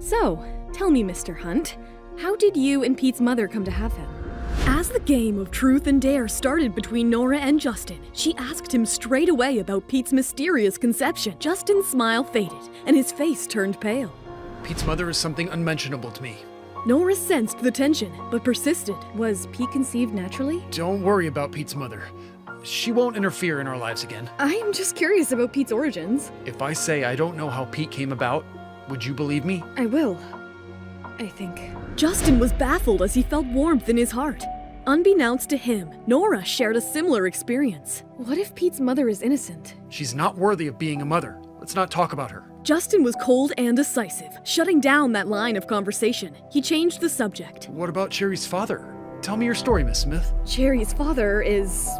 So, tell me, Mr. Hunt, how did you and Pete's mother come to have him? As the game of truth and dare started between Nora and Justin, she asked him straight away about Pete's mysterious conception. Justin's smile faded, and his face turned pale. Pete's mother is something unmentionable to me. Nora sensed the tension, but persisted. Was Pete conceived naturally? Don't worry about Pete's mother. She won't interfere in our lives again. I am just curious about Pete's origins. If I say I don't know how Pete came about, would you believe me? I will. I think. Justin was baffled as he felt warmth in his heart. Unbeknownst to him, Nora shared a similar experience. What if Pete's mother is innocent? She's not worthy of being a mother. Let's not talk about her. Justin was cold and decisive, shutting down that line of conversation. He changed the subject. What about Cherry's father? Tell me your story, Miss Smith. Cherry's father is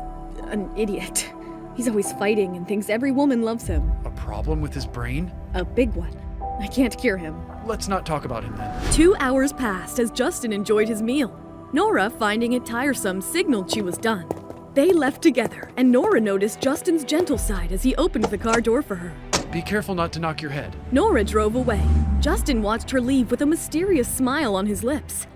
an idiot. He's always fighting and thinks every woman loves him. A problem with his brain? A big one. I can't cure him. Let's not talk about him then. 2 hours passed as Justin enjoyed his meal. Nora, finding it tiresome, signaled she was done. They left together, and Nora noticed Justin's gentle side as he opened the car door for her. Be careful not to knock your head. Nora drove away. Justin watched her leave with a mysterious smile on his lips.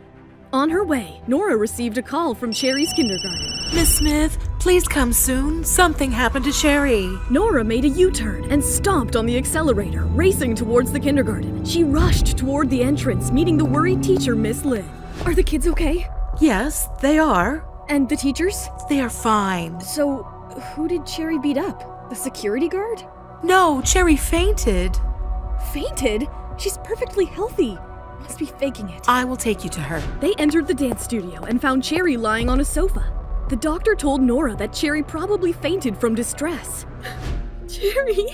On her way, Nora received a call from Cherry's kindergarten. Miss Smith, please come soon. Something happened to Cherry. Nora made a U-turn and stomped on the accelerator, racing towards the kindergarten. She rushed toward the entrance, meeting the worried teacher, Miss Lynn. Are the kids okay? Yes, they are. And the teachers? They are fine. So, who did Cherry beat up? The security guard? No, Cherry fainted. Fainted? She's perfectly healthy. Must be faking it. I will take you to her. They entered the dance studio and found Cherry lying on a sofa. The doctor told Nora that Cherry probably fainted from distress. Cherry,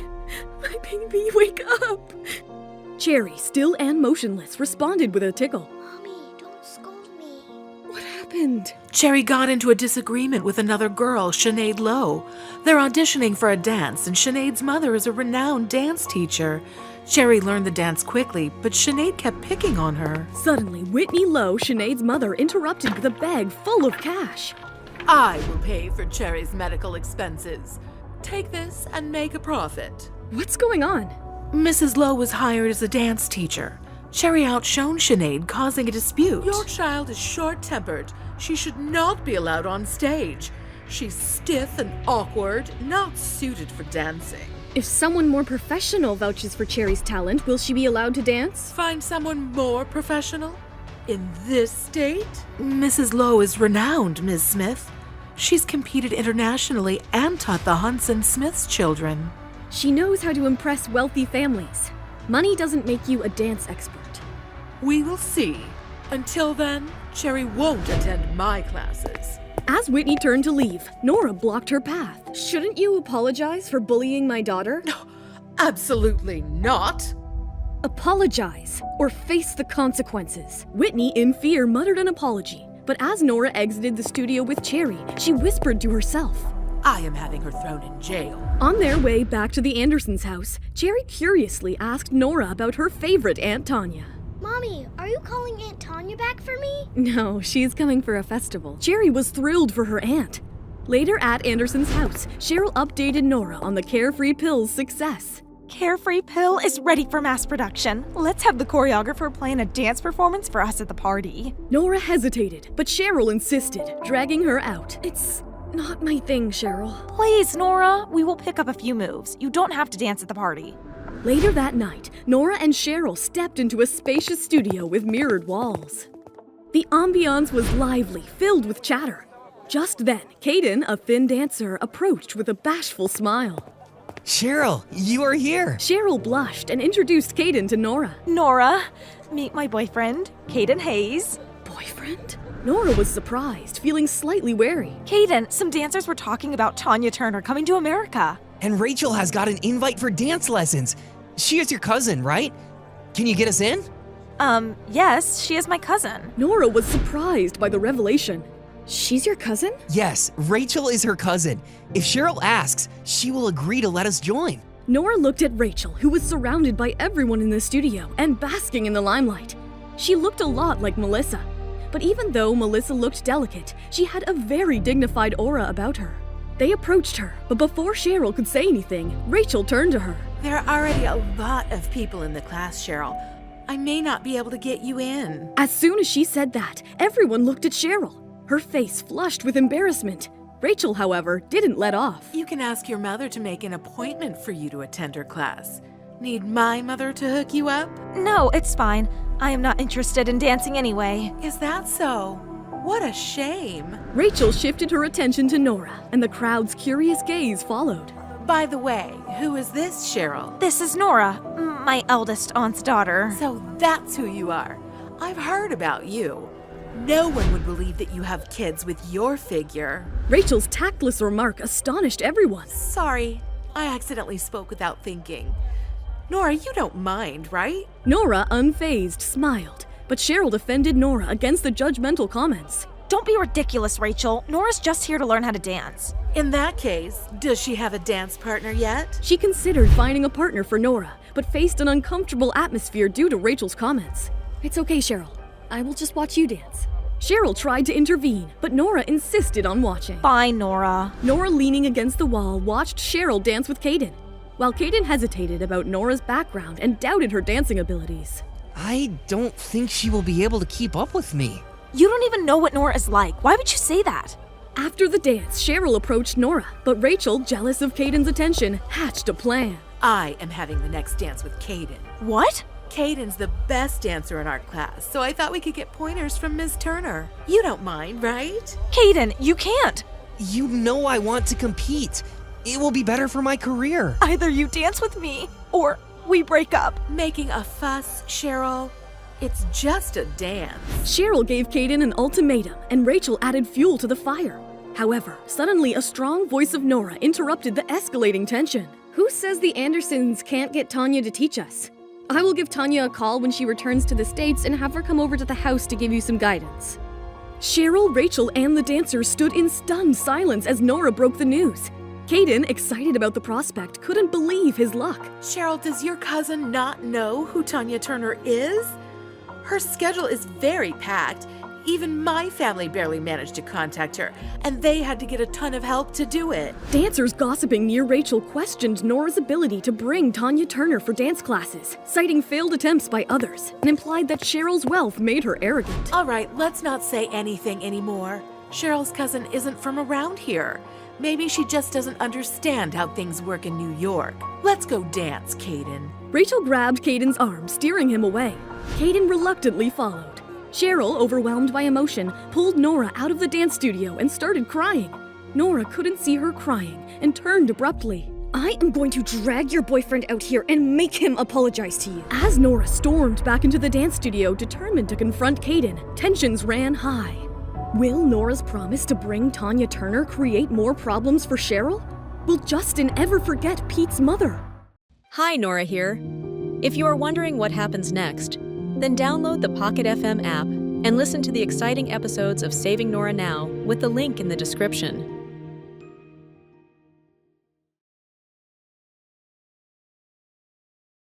my baby, wake up. Cherry, still and motionless, responded with a tickle. Mommy, don't scold me. What happened? Cherry got into a disagreement with another girl, Sinead Lowe. They're auditioning for a dance, and Sinead's mother is a renowned dance teacher. Cherry learned the dance quickly, but Sinead kept picking on her. Suddenly, Whitney Lowe, Sinead's mother, interrupted with a bag full of cash. I will pay for Cherry's medical expenses. Take this and make a profit. What's going on? Mrs. Lowe was hired as a dance teacher. Cherry outshone Sinead, causing a dispute. Your child is short-tempered. She should not be allowed on stage. She's stiff and awkward, not suited for dancing. If someone more professional vouches for Cherry's talent, will she be allowed to dance? Find someone more professional? In this state? Mrs. Lowe is renowned, Ms. Smith. She's competed internationally and taught the Hunts and Smiths children. She knows how to impress wealthy families. Money doesn't make you a dance expert. We will see. Until then, Cherry won't attend my classes. As Whitney turned to leave, Nora blocked her path. Shouldn't you apologize for bullying my daughter? No, absolutely not. Apologize, or face the consequences. Whitney, in fear, muttered an apology. But as Nora exited the studio with Cherry, she whispered to herself. I am having her thrown in jail. On their way back to the Andersons' house, Cherry curiously asked Nora about her favorite Aunt Tanya. Mommy, are you calling Aunt Tanya back for me? No, she's coming for a festival. Cherry was thrilled for her aunt. Later at Anderson's house, Cheryl updated Nora on the Carefree Pill's success. Carefree Pill is ready for mass production. Let's have the choreographer plan a dance performance for us at the party. Nora hesitated, but Cheryl insisted, dragging her out. It's not my thing, Cheryl. Please, Nora, we will pick up a few moves. You don't have to dance at the party. Later that night, Nora and Cheryl stepped into a spacious studio with mirrored walls. The ambiance was lively, filled with chatter. Just then, Caden, a thin dancer, approached with a bashful smile. Cheryl, you are here! Cheryl blushed and introduced Caden to Nora. Nora, meet my boyfriend, Caden Hayes. Boyfriend? Nora was surprised, feeling slightly wary. Caden, some dancers were talking about Tanya Turner coming to America. And Rachel has got an invite for dance lessons. She is your cousin, right? Can you get us in? Yes, she is my cousin. Nora was surprised by the revelation. She's your cousin? Yes, Rachel is her cousin. If Cheryl asks, she will agree to let us join. Nora looked at Rachel, who was surrounded by everyone in the studio and basking in the limelight. She looked a lot like Melissa. But even though Melissa looked delicate, she had a very dignified aura about her. They approached her, but before Cheryl could say anything, Rachel turned to her. There are already a lot of people in the class, Cheryl. I may not be able to get you in. As soon as she said that, everyone looked at Cheryl. Her face flushed with embarrassment. Rachel, however, didn't let off. You can ask your mother to make an appointment for you to attend her class. Need my mother to hook you up? No, it's fine. I am not interested in dancing anyway. Is that so? What a shame. Rachel shifted her attention to Nora, and the crowd's curious gaze followed. By the way, who is this, Cheryl? This is Nora, my eldest aunt's daughter. So that's who you are. I've heard about you. No one would believe that you have kids with your figure. Rachel's tactless remark astonished everyone. Sorry, I accidentally spoke without thinking. Nora, you don't mind, right? Nora, unfazed, smiled, but Cheryl defended Nora against the judgmental comments. Don't be ridiculous, Rachel. Nora's just here to learn how to dance. In that case, does she have a dance partner yet? She considered finding a partner for Nora, but faced an uncomfortable atmosphere due to Rachel's comments. It's okay, Cheryl. I will just watch you dance. Cheryl tried to intervene, but Nora insisted on watching. Fine, Nora. Nora, leaning against the wall, watched Cheryl dance with Caden, while Caden hesitated about Nora's background and doubted her dancing abilities. I don't think she will be able to keep up with me. You don't even know what Nora is like. Why would you say that? After the dance, Cheryl approached Nora, but Rachel, jealous of Caden's attention, hatched a plan. I am having the next dance with Caden. What? Caden's the best dancer in our class, so I thought we could get pointers from Ms. Turner. You don't mind, right? Caden, you can't. You know I want to compete. It will be better for my career. Either you dance with me, or we break up. Making a fuss, Cheryl? It's just a dance. Cheryl gave Caden an ultimatum, and Rachel added fuel to the fire. However, suddenly a strong voice of Nora interrupted the escalating tension. Who says the Andersons can't get Tanya to teach us? I will give Tanya a call when she returns to the States and have her come over to the house to give you some guidance. Cheryl, Rachel, and the dancers stood in stunned silence as Nora broke the news. Caden, excited about the prospect, couldn't believe his luck. Cheryl, does your cousin not know who Tanya Turner is? Her schedule is very packed. Even my family barely managed to contact her, and they had to get a ton of help to do it. Dancers gossiping near Rachel questioned Nora's ability to bring Tanya Turner for dance classes, citing failed attempts by others, and implied that Cheryl's wealth made her arrogant. All right, let's not say anything anymore. Cheryl's cousin isn't from around here. Maybe she just doesn't understand how things work in New York. Let's go dance, Caden. Rachel grabbed Caden's arm, steering him away. Caden reluctantly followed. Cheryl, overwhelmed by emotion, pulled Nora out of the dance studio and started crying. Nora couldn't see her crying and turned abruptly. I am going to drag your boyfriend out here and make him apologize to you. As Nora stormed back into the dance studio, determined to confront Caden, tensions ran high. Will Nora's promise to bring Tanya Turner create more problems for Cheryl? Will Justin ever forget Pete's mother? Hi, Nora here. If you are wondering what happens next, then download the Pocket FM app and listen to the exciting episodes of Saving Nora Now with the link in the description.